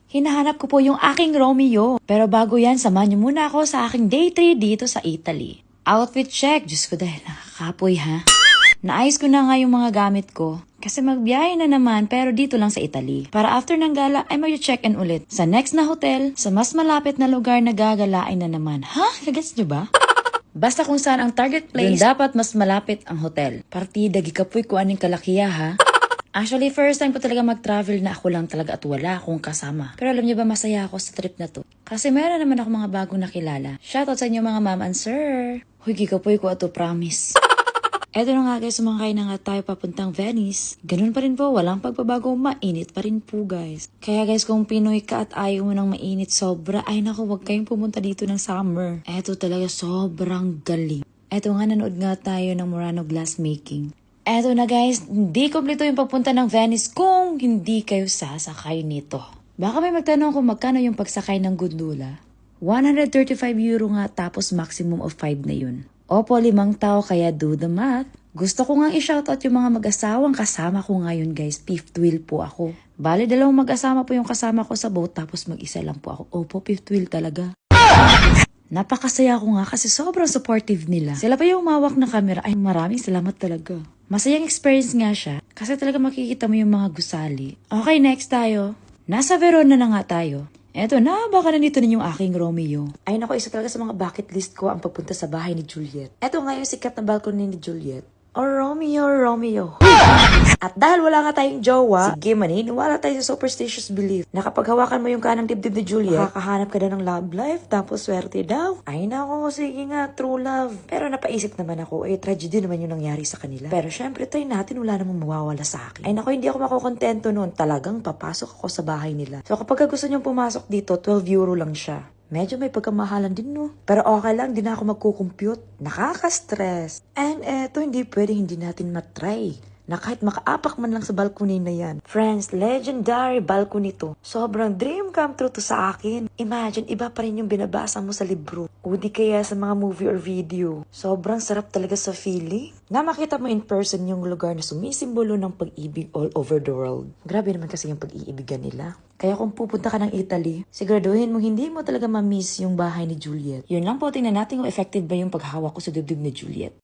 Hinahanap ko po yung aking Romeo. Pero bago yan, samahan niyo muna ako sa aking day 3 dito sa Italy. Outfit check. Diyos ko dahil nakakapoy ha. Naayos ko na nga yung mga gamit ko. Kasi magbiyahe na naman pero dito lang sa Italy. Para after ng gala ay mag-check-in ulit. Sa next na hotel, sa mas malapit na lugar na gagalain na naman. Ha? Kagets nyo ba? Basta kung saan ang target place, dun dapat mas malapit ang hotel. Partida, gikapoy ko aning kalakiya ha. Actually, first time ko talaga mag-travel na ako lang talaga at wala akong kasama. Pero alam niyo ba, masaya ako sa trip na to. Kasi meron naman ako mga bagong nakilala. Shoutout sa inyo mga ma'am and sir. Huy, gikapoy ko ato, promise. Eto na nga guys, sumakay na nga tayo papuntang Venice. Ganun pa rin po, walang pagbabago, mainit pa rin po guys. Kaya guys, kung Pinoy ka at ayaw mo ng mainit sobra, ay naku, wag kayong pumunta dito ng summer. Eto talaga sobrang galing. Eto nga, nanood nga tayo ng Murano glassmaking. Eto na guys, hindi kompleto yung pagpunta ng Venice kung hindi kayo sasakay nito. Baka may magtanong kung magkano yung pagsakay ng gondola. 135 euro nga tapos maximum of 5 na yun. Opo, 5 tao kaya do the math. Gusto ko nga i-shoutout yung mga mag-asawang kasama ko ngayon guys. Fifth wheel po ako. Bale, 2 mag-asama po yung kasama ko sa boat tapos mag-isa lang po ako. Opo, fifth wheel talaga. Napakasaya ko nga kasi sobrang supportive nila. Sila pa yung umawak ng camera. Ay, maraming salamat talaga. Masayang experience nga siya kasi talaga makikita mo yung mga gusali. Okay, next tayo. Nasa Verona na nga tayo. Eto na, baka nandito na yung aking Romeo. Ay nako, isa talaga sa mga bucket list ko ang pagpunta sa bahay ni Juliet. Eto nga yung sikat na balcony ni Juliet. Oh, Romeo, Romeo. At dahil wala nga tayong jowa, sige maniniwala tayo sa superstitious belief na kapag hawakan mo yung kanang dibdib ni Juliet, makakahanap ka na ng love life, tapos swerte daw. Ay nako, sige nga, true love. Pero napaisip naman ako, tragedy naman yung nangyari sa kanila. Pero syempre, try natin, wala namang mawawala sa akin. Ay nako, hindi ako makukontento noon. Talagang papasok ako sa bahay nila. So kapag gusto niyong pumasok dito, 12 euro lang siya. Medyo may pagkamahalan din no. Pero okay lang, di na ako magkukompute. Nakaka-stress. And eto, hindi pwedeng hindi natin matry na kahit makaapak man lang sa balcony na yan. Friends, legendary balcony to. Sobrang dream come true to sa akin. Imagine, iba pa rin yung binabasa mo sa libro. O di kaya sa mga movie or video. Sobrang sarap talaga sa feeling. Na makita mo in person yung lugar na sumisimbolo ng pag-ibig all over the world. Grabe naman kasi yung pag-iibigan nila. Kaya kung pupunta ka ng Italy, siguraduhin mo hindi mo talaga ma-miss yung bahay ni Juliet. Yun lang po, tingnan natin kung effective ba yung paghawak ko sa dibdib ni Juliet.